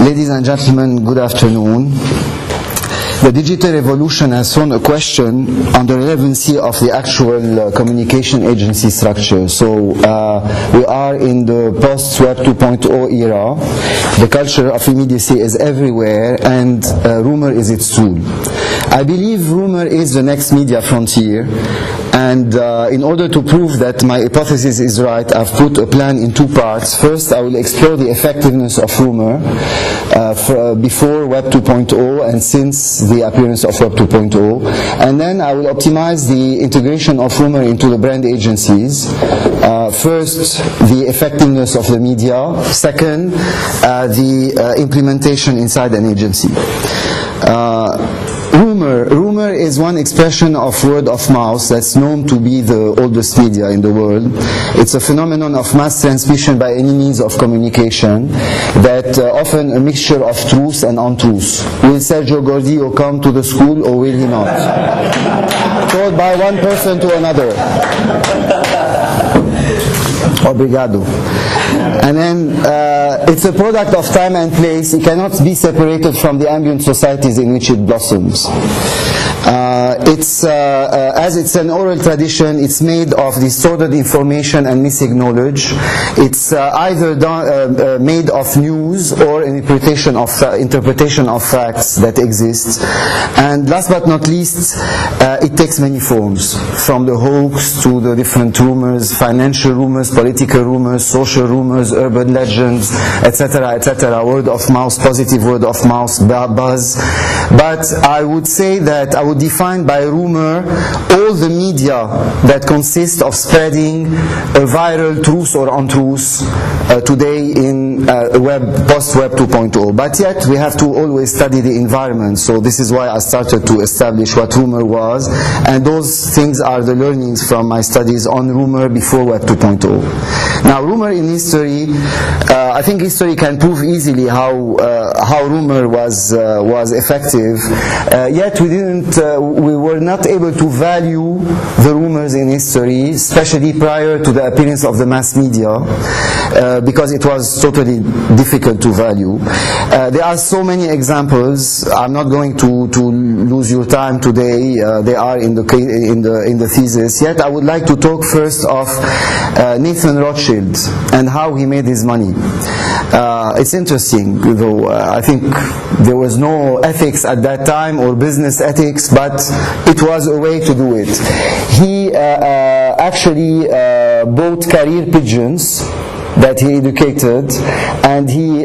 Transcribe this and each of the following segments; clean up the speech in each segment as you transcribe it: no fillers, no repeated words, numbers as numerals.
Ladies and gentlemen, good afternoon. The digital revolution has thrown a question on the relevancy of the actual communication agency structure. So we are in the post-Web 2.0 era. The culture of immediacy is everywhere, and rumor is its tool. I believe rumor is the next media frontier, and in order to prove that my hypothesis is right, I've put a plan in two parts. First, I will explore the effectiveness of rumor before Web 2.0 and since the appearance of Web 2.0, and then I will optimize the integration of rumor into the brand agencies. First, the effectiveness of the media. Second, the implementation inside an agency. Rumor is one expression of word of mouth that's known to be the oldest media in the world. It's a phenomenon of mass transmission by any means of communication that often a mixture of truth and untruth. Will Sergio Gordillo come to the school or will he not? Told by one person to another. Obrigado. And then it's a product of time and place. It cannot be separated from the ambient societies in which it blossoms. As it's an oral tradition, it's made of distorted information and missing knowledge. It's either made of news or an interpretation of facts that exist. And last but not least, it takes many forms, from the hoax to the different rumors, financial rumors, political rumors, social rumors, urban legends, etc., etc., word of mouth, positive word of mouth, buzz. But I would say that I would define by rumor all the media that consist of spreading a viral truth or untruth today in post-Web 2.0. But yet we have to always study the environment, so this is why I started to establish what rumor was, and those things are the learnings from my studies on rumor before Web 2.0. Now, rumor in history, I think history can prove easily how rumor was effective. Yet we were not able to value the rumors in history, especially prior to the appearance of the mass media, because it was totally difficult to value. There are so many examples. I'm not going to lose your time today. They are in the thesis. Yet I would like to talk first of Nathan Rothschild and how he made his money. It's interesting, though. I think there was no ethics at that time or business ethics, but it was a way to do it. He actually bought carrier pigeons that he educated, and he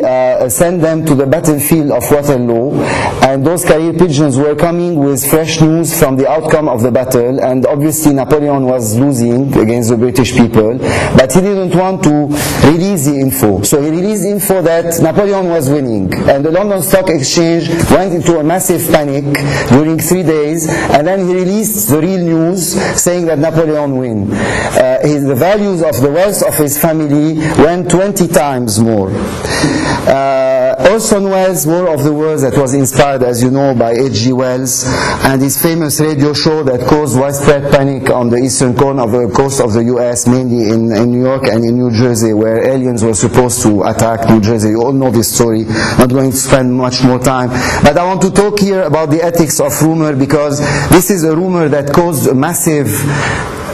sent them to the battlefield of Waterloo, and those carrier pigeons were coming with fresh news from the outcome of the battle, and obviously Napoleon was losing against the British people, but he didn't want to release the info, so he released info that Napoleon was winning, and the London Stock Exchange went into a massive panic during 3 days, and then he released the real news saying that Napoleon won. The values of the wealth of his family went 20 times more. Orson Welles' War of the Worlds, that was inspired, as you know, by H.G. Wells, and his famous radio show that caused widespread panic on the eastern corner of the coast of the U.S., mainly in New York and in New Jersey, where aliens were supposed to attack New Jersey. You all know this story. Not going to spend much more time. But I want to talk here about the ethics of rumor, because this is a rumor that caused a massive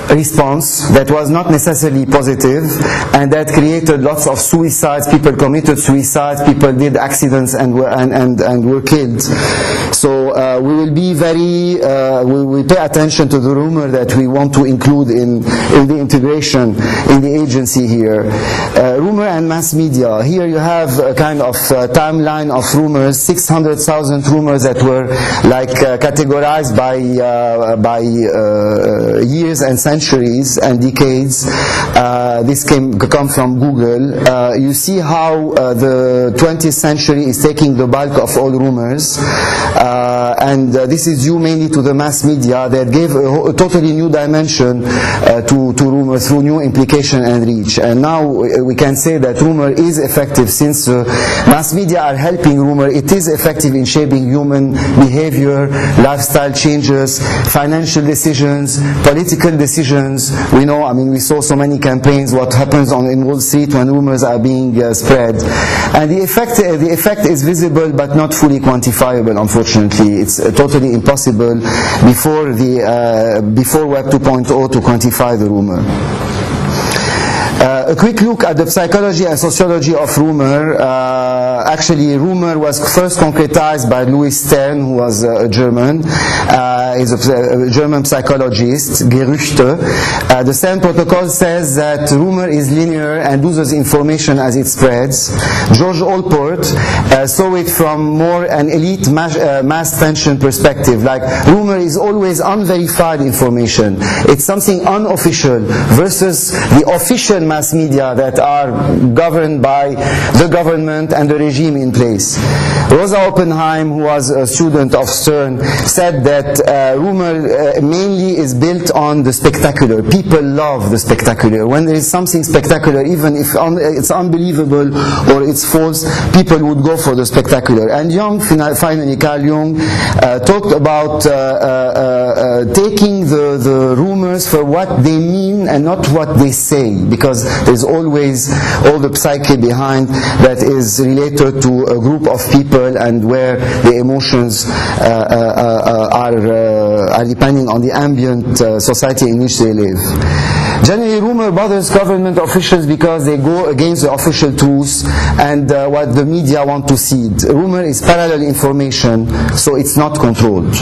response that was not necessarily positive, and that created lots of suicides. People committed suicides, people did accidents and were killed. So we will be very we will pay attention to the rumor that we want to include in the integration in the agency here. Rumor and mass media. Here you have a kind of timeline of rumors, 600,000 rumors that were like categorized by years and centuries and decades. This come from Google. You see how the 20th century is taking the bulk of all rumors, and this is due mainly to the mass media that gave a totally new dimension to rumor through new implication and reach. And now we can say that rumor is effective, since mass media are helping rumor. It is effective in shaping human behavior, lifestyle changes, financial decisions, political decisions, decisions. We know, I mean, we saw so many campaigns, what happens in Wall Street when rumors are being spread. And the effect is visible but not fully quantifiable, unfortunately. It's totally impossible before Web 2.0 to quantify the rumor. A quick look at the psychology and sociology of rumor. Actually, rumor was first concretized by Louis Stern, who was a German. He's a German psychologist, Gerüchte. The Stern protocol says that rumor is linear and loses information as it spreads. George Allport saw it from more an elite mass tension perspective, like rumor is always unverified information. It's something unofficial versus the official mass media that are governed by the government and the regime in place. Rosa Oppenheim, who was a student of Stern, said that rumor mainly is built on the spectacular. People love the spectacular. When there is something spectacular, even if it's unbelievable or it's false, people would go for the spectacular. And Jung, finally Carl Jung, talked about taking the rumors for what they mean and not what they say, because there's always all the psyche behind that is related to a group of people and where the emotions are depending on the ambient society in which they live. Generally, rumor bothers government officials because they go against the official truth and what the media want to seed. Rumor is parallel information, so it's not controlled.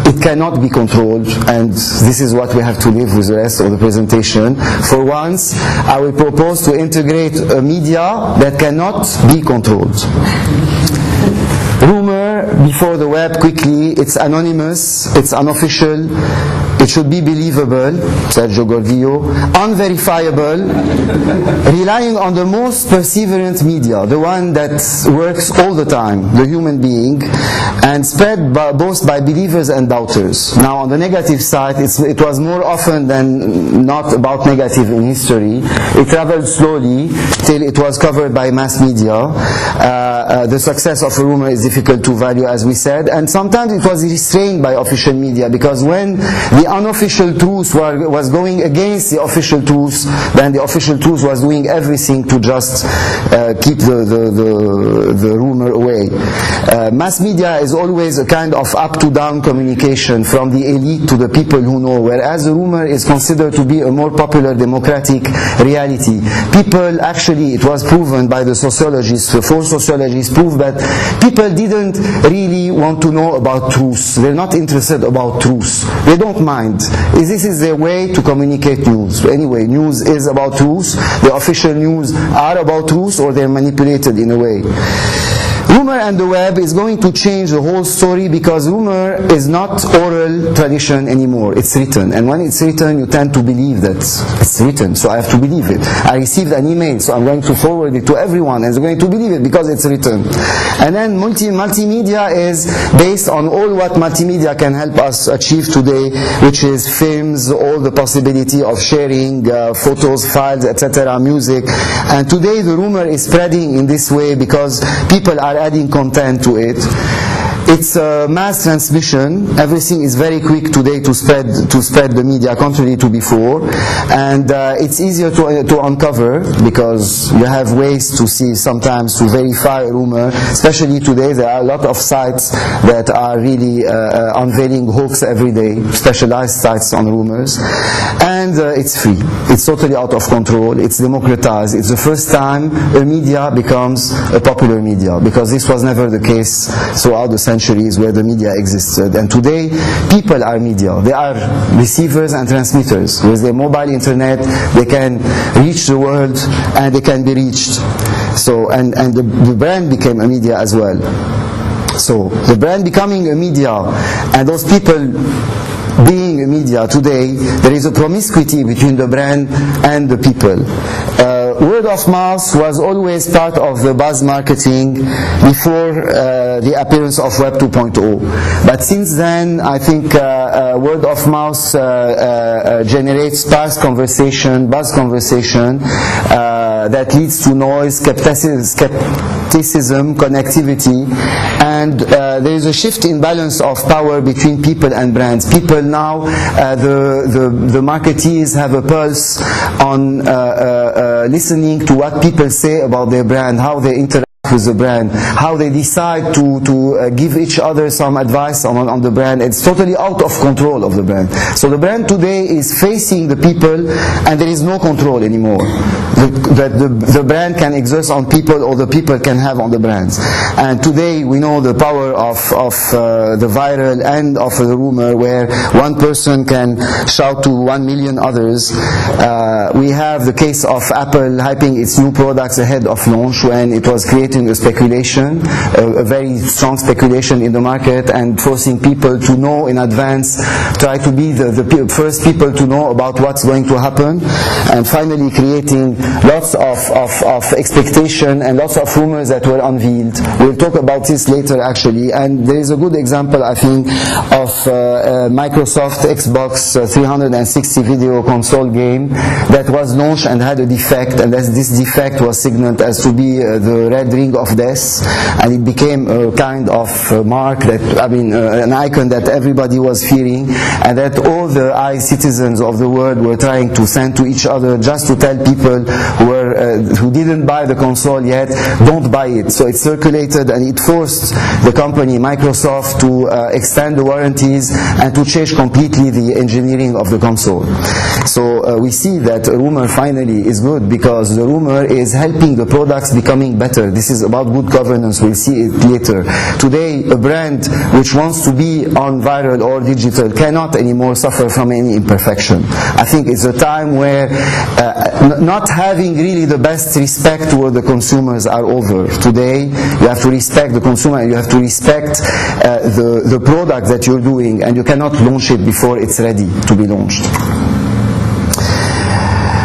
It cannot be controlled, and this is what we have to live with the rest of the presentation. For once, I will propose to integrate a media that cannot be controlled. Rumor, before the web, quickly, it's anonymous, it's unofficial, it should be believable, Sergio Gordillo, unverifiable, relying on the most perseverant media, the one that works all the time, the human being, and spread both by believers and doubters. Now, on the negative side, it was more often than not about negative in history. It traveled slowly till it was covered by mass media. The success of a rumor is difficult to value, as we said, and sometimes it was restrained by official media, because when the unofficial truth was going against the official truth, then the official truth was doing everything to just keep the rumor away. Mass media is always a kind of up-to-down communication from the elite to the people who know, whereas the rumor is considered to be a more popular democratic reality. People, actually, it was proven by the sociologists, the 4 sociologists proved that people didn't really want to know about truth. They're not interested about truth. They don't mind. This is their way to communicate news. Anyway, news is about truth. The official news are about truth, or they're manipulated in a way. Rumor and the web is going to change the whole story, because rumor is not oral tradition anymore. It's written. And when it's written, you tend to believe that it's written, so I have to believe it. I received an email, so I'm going to forward it to everyone, and they're going to believe it because it's written. And then multimedia is based on all what multimedia can help us achieve today, which is films, all the possibility of sharing photos, files, etc., music. And today the rumor is spreading in this way because people are adding content to it. It's a mass transmission. Everything is very quick today to spread the media, contrary to before, and it's easier to uncover, because you have ways to see, sometimes to verify a rumor. Especially today, there are a lot of sites that are really unveiling hoax every day, specialized sites on rumors, and it's free. It's totally out of control. It's democratized. It's the first time a media becomes a popular media, because this was never the case throughout the centuries where the media existed. And today, people are media. They are receivers and transmitters. With their mobile internet, they can reach the world and they can be reached. So, and the brand became a media as well. So, the brand becoming a media, and those people being a media today, there is a promiscuity between the brand and the people. Word of mouth was always part of the buzz marketing before the appearance of Web 2.0. But since then, I think word of mouth generates sparse conversation, buzz conversation, that leads to noise, skepticism, connectivity, and there is a shift in balance of power between people and brands. People now, the marketeers have a pulse on listening to what people say about their brand, how they interact with the brand, how they decide to give each other some advice on the brand. It's totally out of control of the brand. So the brand today is facing the people, and there is no control anymore that the brand can exert on people, or the people can have on the brands. And today we know the power of the viral and of the rumor, where one person can shout to 1 million others. We have the case of Apple hyping its new products ahead of launch, when it was creating a speculation, a very strong speculation in the market, and forcing people to know in advance, try to be the first people to know about what's going to happen, and finally creating lots of expectation and lots of rumors that were unveiled. We'll talk about this later actually, and there is a good example, I think, of Microsoft Xbox 360 video console game that was launched and had a defect, and this defect was signaled as to be the red ring of death, and it became a kind of mark that, an icon that everybody was fearing, and that all the citizens of the world were trying to send to each other, just to tell people who didn't buy the console yet, don't buy it. So it circulated, and it forced the company Microsoft to extend the warranties and to change completely the engineering of the console. So we see that a rumor finally is good, because the rumor is helping the products becoming better. This is about good governance. We'll see it later. Today, a brand which wants to be on viral or digital cannot anymore suffer from any imperfection. I think it's a time where not having really the best respect toward the consumers are over. Today, you have to respect the consumer, and you have to respect the product that you're doing, and you cannot launch it before it's ready to be launched.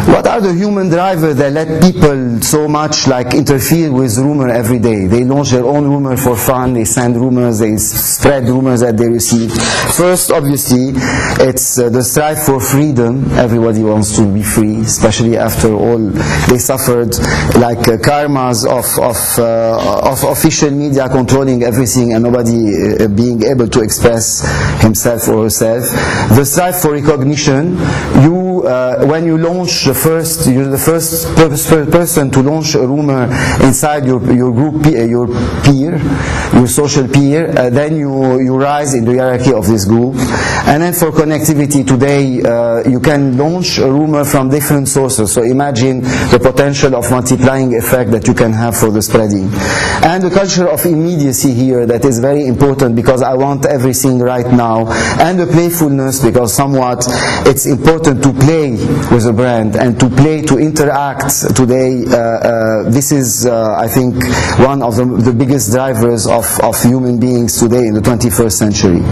What are the human drivers that let people so much interfere with rumor every day? They launch their own rumor for fun, they send rumors, they spread rumors that they receive. First, obviously, it's the strive for freedom. Everybody wants to be free, especially after all they suffered, karmas of official media controlling everything and nobody being able to express himself or herself. The strive for recognition. When you launch you're the first person to launch a rumor inside your group, your peer, your social peer, then you rise in the hierarchy of this group. And then for connectivity, today you can launch a rumor from different sources. So imagine the potential of multiplying effect that you can have for the spreading. And the culture of immediacy here, that is very important, because I want everything right now. And the playfulness, because somewhat it's important to play with a brand and to play, to interact today. This is, I think, one of the biggest drivers of human beings today in the 21st century.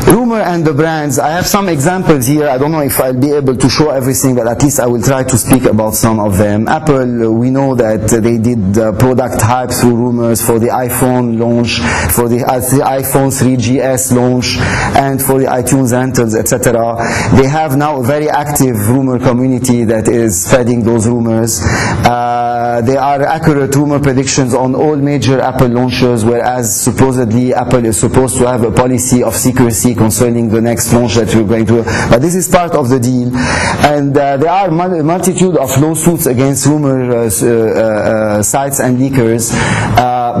Rumor and the brands. I have some examples here. I don't know if I'll be able to show everything, but at least I will try to speak about some of them. Apple, we know that they did product hype through rumors for the iPhone launch, for the iPhone 3GS launch, and for the iTunes rentals, etc. They have now a very active rumor community that is spreading those rumors. There are accurate rumor predictions on all major Apple launches, whereas supposedly Apple is supposed to have a policy of secrecy concerning the next launch that we're going to. But this is part of the deal. And there are a multitude of lawsuits against rumor sites and leakers.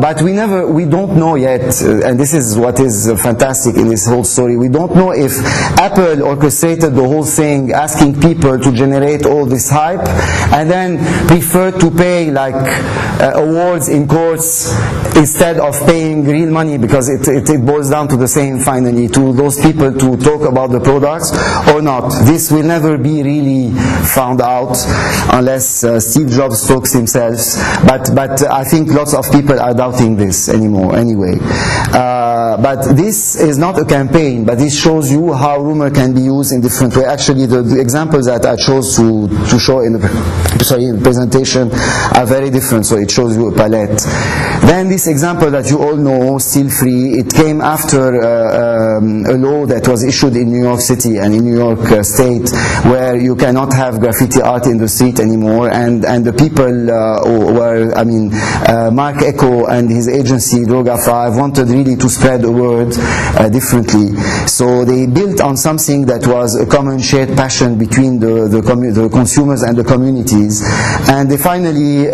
But we don't know yet, and this is what is fantastic in this whole story, we don't know if Apple orchestrated the whole thing, asking people to generate all this hype, and then preferred to pay awards in courts instead of paying real money, because it boils down to the same finally, to those people to talk about the products or not. This will never be really found out unless Steve Jobs talks himself, but I think lots of people are doubting this anymore anyway. But this is not a campaign, but this shows you how rumor can be used in different ways. Actually, the examples that I chose to show in the presentation are very different, so it shows you a palette. Then this example that you all know, Still Free, it came after a law that was issued in New York City and in New York State, where you cannot have graffiti art in the street anymore, and the people were, I mean, Mark Echo and his agency Droga 5 wanted really to spread the word differently. So they built on something that was a common shared passion between the consumers and the communities, and they finally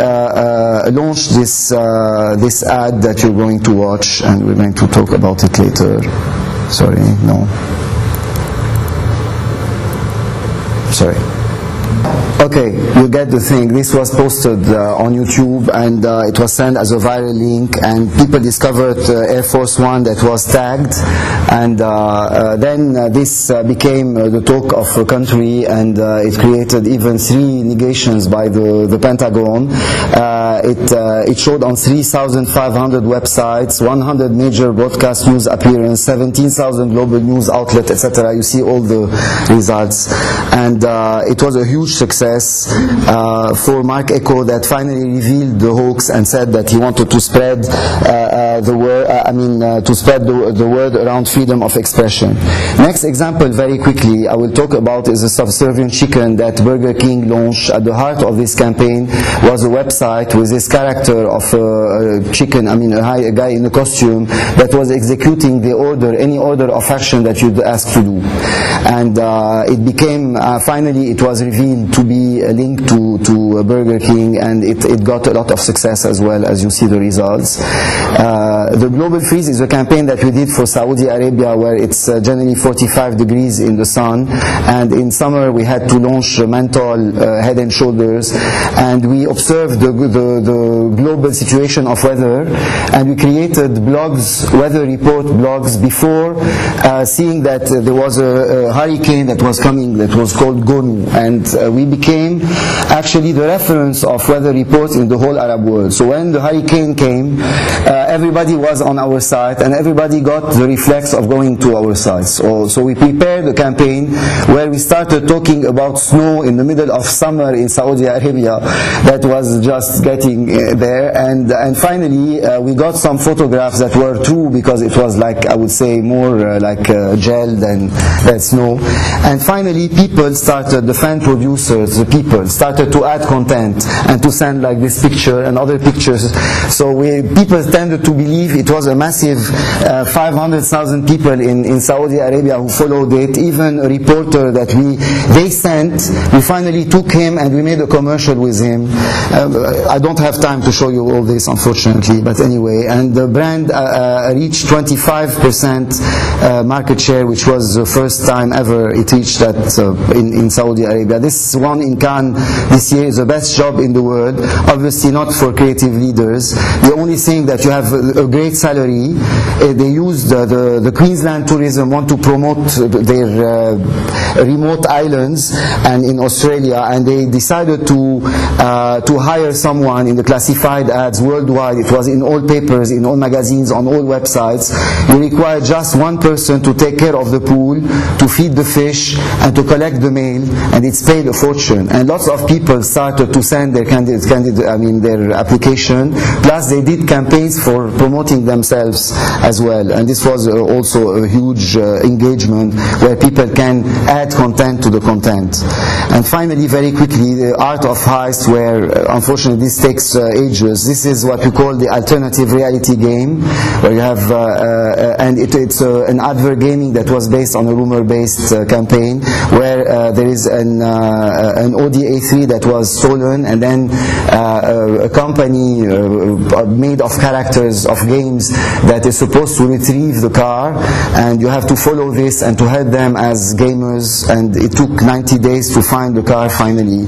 launched this ad that you're going to watch, and we're going to talk about it later. Sorry, no. Sorry. Okay, you get the thing. This was posted on YouTube, and it was sent as a viral link, and people discovered Air Force One that was tagged, and then this became the talk of the country, and it created even 3 negations by the Pentagon. It showed on 3,500 websites, 100 major broadcast news appearances, 17,000 global news outlets, etc. You see all the results, and it was a huge success for Mark Echo, that finally revealed the hoax and said that he wanted to spread the word. To spread the word around freedom of expression. Next example, very quickly, I will talk about is a subservient chicken that Burger King launched. At the heart of this campaign was a website with this character of a chicken, a guy in a costume that was executing the order, any order of action that you'd ask to do. And it became, finally it was revealed to be linked to Burger King, and it got a lot of success as well, as you see the results. The Global Freeze is a campaign that we did for Saudi Arabia, where it's generally 45 degrees in the sun, and in summer we had to launch menthol Head and Shoulders, and we observed the global situation of weather, and we created blogs, weather report blogs, before seeing that there was a hurricane that was coming that was called Gonu, and we became actually the reference of weather reports in the whole Arab world. So when the hurricane came, everybody was on our site, and everybody got the reflex of going to our site. So we prepared a campaign where we started talking about snow in the middle of summer in Saudi Arabia that was just getting there, and finally we got some photographs that were true, because it was like, I would say, more like gel than snow. And finally people started, the fan producers, the people started to add content and to send like this picture and other pictures. So people tended to believe it was a massive 500,000 people in Saudi Arabia who followed it. Even a reporter that they sent, we finally took him and we made a commercial with him. I don't have time to show you all this, unfortunately, but anyway, and the brand reached 25% market share, which was the first time ever it reached that in Saudi Arabia. This one in Cannes this year is the best job in the world, obviously not for creative leaders. The only thing that you have a great salary. They used the Queensland Tourism want to promote their remote islands and in Australia, and they decided to hire someone in the classified ads worldwide. It was in all papers, in all magazines, on all websites. You require just one person to take care of the pool, to feed the fish, and to collect the mail, and it's paid a fortune. And lots of people started to send their their application. Plus, they did campaigns for promoting themselves as well. And this was also a huge engagement where people can add content to the content. And finally, very quickly, the art of heist, where unfortunately this takes ages. This is what we call the alternative reality game, where you have, and it's an advert gaming that was based on a rumor-based campaign, where there is an ODA3 that was stolen, and then a company made of characters of games that is supposed to retrieve the car, and you have to follow this and to help them as gamers, and it took 90 days to find the car finally.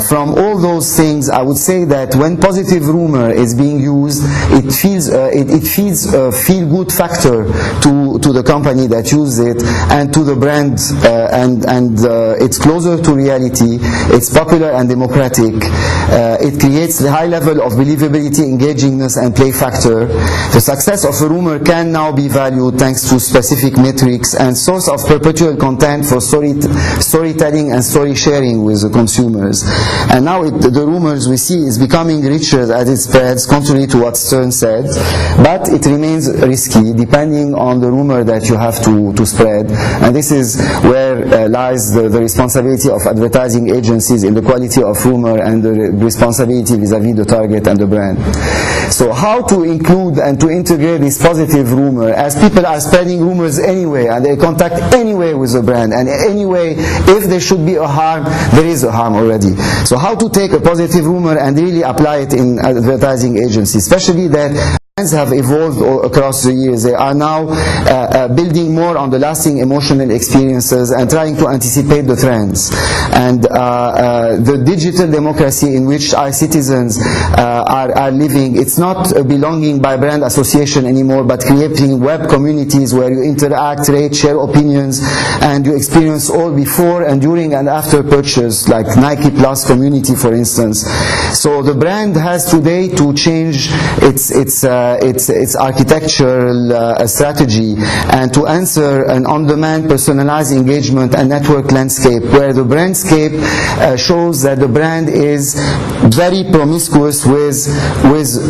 From all those things, I would say that when positive rumor is being used, it feeds a feel-good factor to the company that uses it and to the brand, and it's closer to reality, it's popular and democratic, it creates a high level of believability, engagingness, and play factor. The success of a rumor can now be valued thanks to specific metrics and source of perpetual content for storytelling and story sharing with the consumers. And now the rumors we see is becoming richer as it spreads, contrary to what Stern said, but it remains risky depending on the rumor that you have to spread. And this is where lies the responsibility of advertising agencies in the quality of rumor and the responsibility vis-à-vis the target and the brand. So how to include and to integrate this positive rumor, as people are spreading rumors anyway and they contact anyway with the brand, and anyway if there should be a harm, there is a harm already. So how to take a positive rumor and really apply it in advertising agencies, especially that brands have evolved across the years. They are now building more on the lasting emotional experiences and trying to anticipate the trends. And the digital democracy in which our citizens are living, it's not belonging by brand association anymore, but creating web communities where you interact, rate, share opinions, and you experience all before and during and after purchase, like Nike Plus community, for instance. So the brand has today to change its architectural strategy and to answer an on-demand personalized engagement and network landscape where the brandscape shows that the brand is very promiscuous with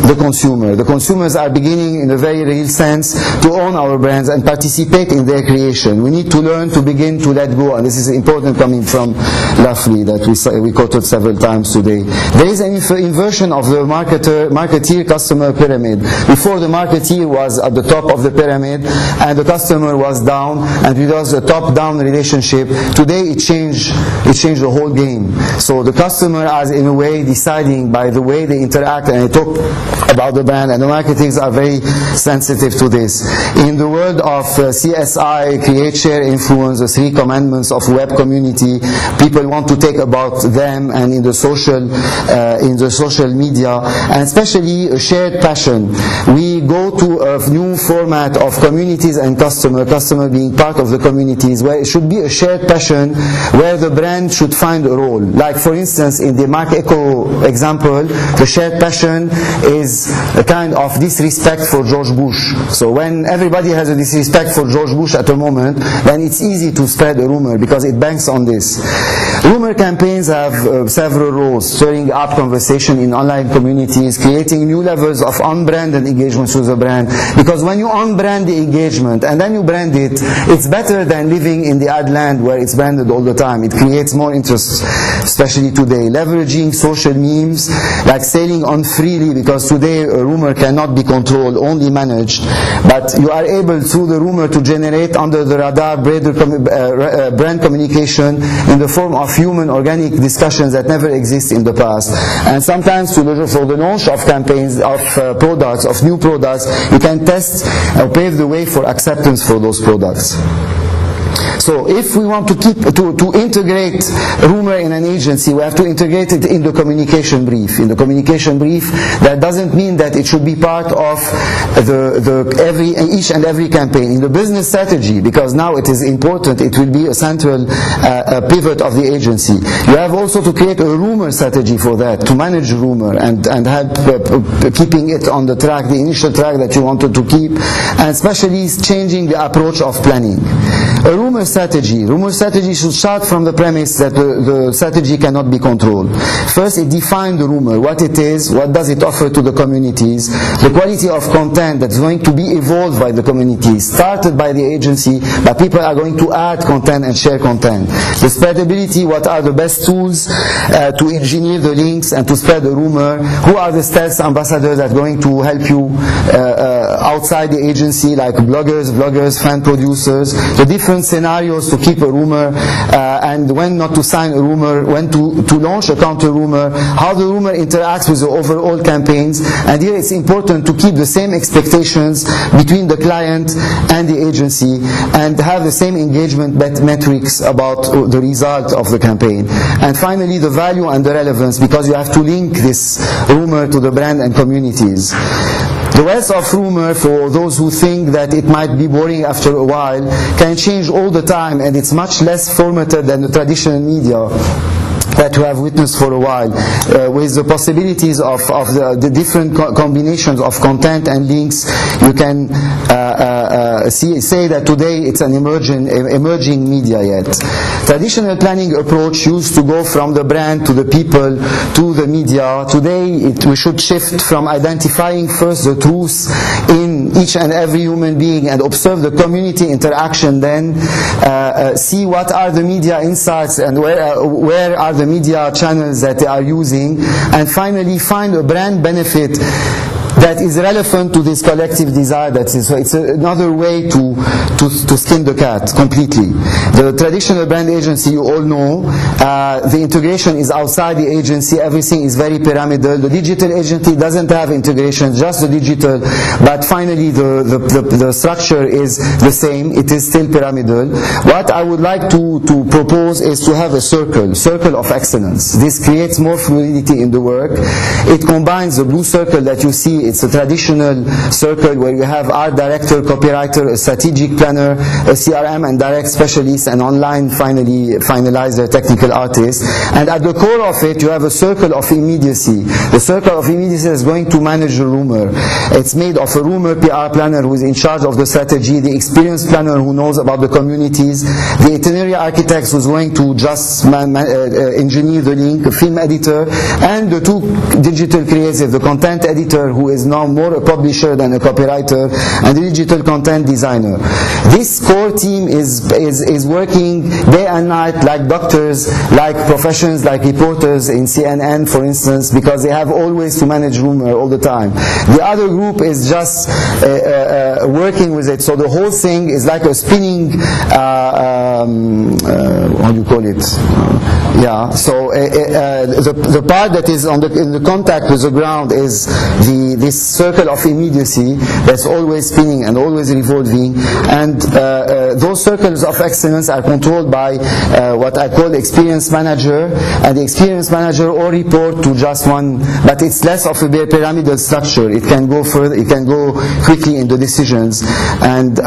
the consumer. The consumers are beginning in a very real sense to own our brands and participate in their creation. We need to learn to begin to let go, and this is important coming from Lafley that we quoted several times today. There is an inversion of the marketeer-customer pyramid. Before, the marketeer was at the top of the pyramid and the customer was down, and it was a top-down relationship. Today it changed the whole game. So the customer is in a way deciding by the way they interact and they talk about the brand, and the marketers are very sensitive to this. In the world of CSI, create, share, influence, the 3 commandments of web community, people want to take about them and in the social media, and especially a shared passion. We go to a new format of communities and customer being part of the communities, where it should be a shared passion, where the brand should find a role. Like for instance, in the Marc Eco example, the shared passion is a kind of disrespect for George Bush. So when everybody has a disrespect for George Bush at a moment, then it's easy to spread a rumor because it banks on this. Rumor campaigns have several roles: stirring up conversation in online communities, creating new levels of unbranded engagements with the brand, because when you unbrand the engagement and then you brand it, it's better than living in the ad land where it's branded all the time. It creates more interest, especially today. Leveraging social memes, like sailing on freely, because today a rumor cannot be controlled, only managed, but you are able through the rumor to generate under the radar brand communication in the form of human organic discussions that never exist in the past. And sometimes for the launch of campaigns, of products, of new products, you can test or pave the way for acceptance for those products. So if we want to integrate rumor in an agency, we have to integrate it in the communication brief. In the communication brief, that doesn't mean that it should be part of each and every campaign. In the business strategy, because now it is important, it will be a central pivot of the agency. You have also to create a rumor strategy for that, to manage rumor and help keeping it on the track, the initial track that you wanted to keep, and especially changing the approach of planning. A rumor strategy should start from the premise that the strategy cannot be controlled. First, it defines the rumor, what it is, what does it offer to the communities, the quality of content that's going to be evolved by the communities, started by the agency, but people are going to add content and share content. The spreadability, what are the best tools to engineer the links and to spread the rumor, who are the stealth ambassadors that are going to help you outside the agency, like bloggers, vloggers, fan producers, the different scenarios to keep a rumor, and when not to sign a rumor, when to launch a counter rumor, how the rumor interacts with the overall campaigns. And here it's important to keep the same expectations between the client and the agency and have the same engagement metrics about the result of the campaign. And finally, the value and the relevance, because you have to link this rumor to the brand and communities. The wealth of rumor, for those who think that it might be boring after a while, can change all the time, and it's much less formatted than the traditional media that we have witnessed for a while, with the possibilities of the different combinations of content and links. You can say that today it's an emerging media yet. Traditional planning approach used to go from the brand to the people to the media. Today we should shift from identifying first the truth in each and every human being and observe the community interaction, then see what are the media insights and where are the media channels that they are using, and finally find a brand benefit that is relevant to this collective desire. So it's another way to skin the cat completely. The traditional brand agency, you all know, the integration is outside the agency. Everything is very pyramidal. The digital agency doesn't have integration, just the digital, but finally the structure is the same. It is still pyramidal. What I would like to propose is to have a circle of excellence. This creates more fluidity in the work. It combines the blue circle that you see. It's a traditional circle where you have art director, copywriter, a strategic planner, a CRM and direct specialist, and online finalizer, technical artist. And at the core of it, you have a circle of immediacy. The circle of immediacy is going to manage the rumor. It's made of a rumor PR planner who is in charge of the strategy, the experienced planner who knows about the communities, the itinerary architect who's going to just engineer the link, a film editor, and the two digital creatives, the content editor who is now more a publisher than a copywriter, and the digital content designer. This core team is working day and night like doctors, like professions, like reporters in CNN, for instance, because they have always to manage rumor all the time. The other group is just working with it. So the whole thing is like a spinning, how do you call it? So the part that is in the contact with the ground is this circle of immediacy that's always spinning and always revolving, and those circles of excellence are controlled by what I call the experience manager, and the experience manager all report to just one, but it's less of a pyramidal structure. It can go further, it can go quickly in the decisions, and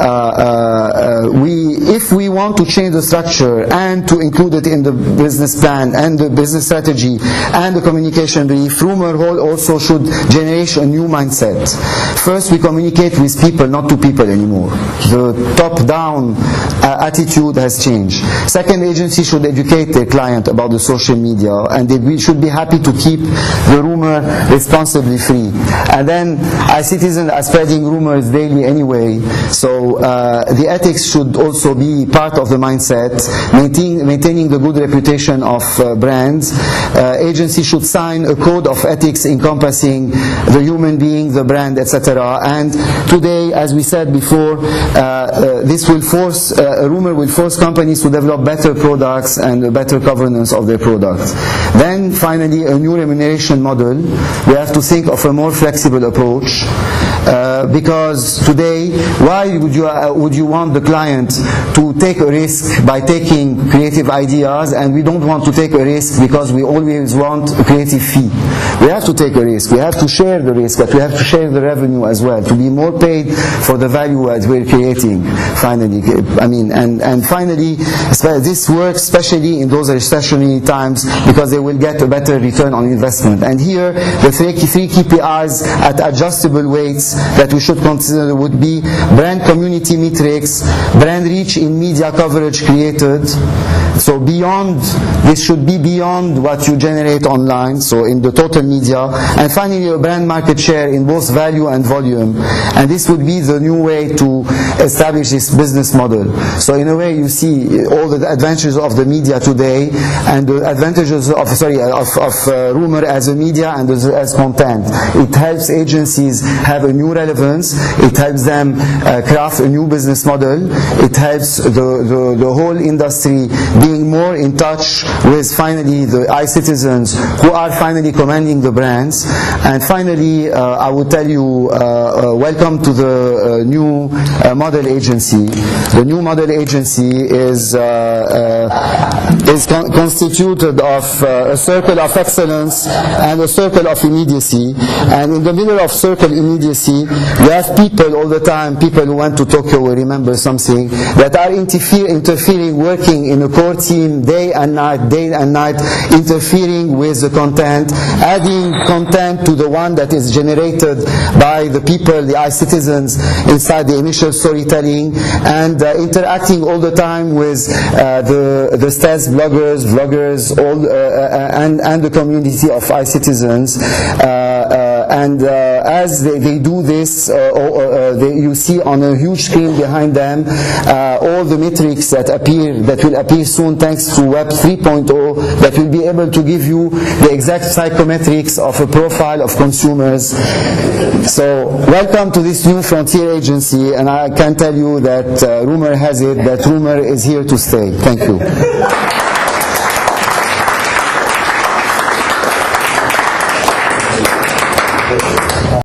if we want to change the structure and to include it in the business plan and the business strategy and the communication brief, rumor hall also should generate a new mindset. First, we communicate with people, not to people anymore. The top-down attitude has changed. Second, agency should educate their client about the social media, and we should be happy to keep the rumor responsibly free. And then, citizens are spreading rumors daily anyway, so the ethics should also be part of the mindset, maintaining the good reputation of brands. Agency should sign a code of ethics encompassing the human being, the brand, etc. And today, as we said before, this will force, rumor will force companies to develop better products and a better governance of their products. Then finally, a new remuneration model. We have to think of a more flexible approach. Because today, why would you want the client to take a risk by taking creative ideas, and we don't want to take a risk because we always want a creative fee? We have to take a risk, we have to share the risk, but we have to share the revenue as well, to be more paid for the value that we're creating, finally. And finally, this works especially in those recessionary times because they will get a better return on investment. And here, the three KPIs at adjustable weights that we should consider would be brand community metrics, brand reach in media coverage created. So this should be beyond what you generate online, so in the total media. And finally, a brand market share in both value and volume. And this would be the new way to establish this business model. So in a way, you see all the advantages of the media today and the advantages of rumor as a media and as content. It helps agencies have a new relevance. It helps them craft a new business model. It helps the whole industry being more in touch with finally the citizens who are finally commanding building the brands. And finally, I would tell you, welcome to the new model agency. The new model agency is constituted of a circle of excellence and a circle of immediacy. And in the middle of circle immediacy, you have people all the time, people who went to Tokyo will remember something, that are interfering, working in a core team day and night, interfering with the content, adding content to the one that is generated by the people, the citizens inside the initial storytelling, and interacting all the time with the stats, bloggers, vloggers, and the community of citizens. And as they do this, you see on a huge screen behind them all the metrics that will appear soon thanks to Web 3.0, that will be able to give you the exact psychometrics of a profile of consumers. So welcome to this new frontier agency, and I can tell you that rumor has it that rumor is here to stay. Thank you.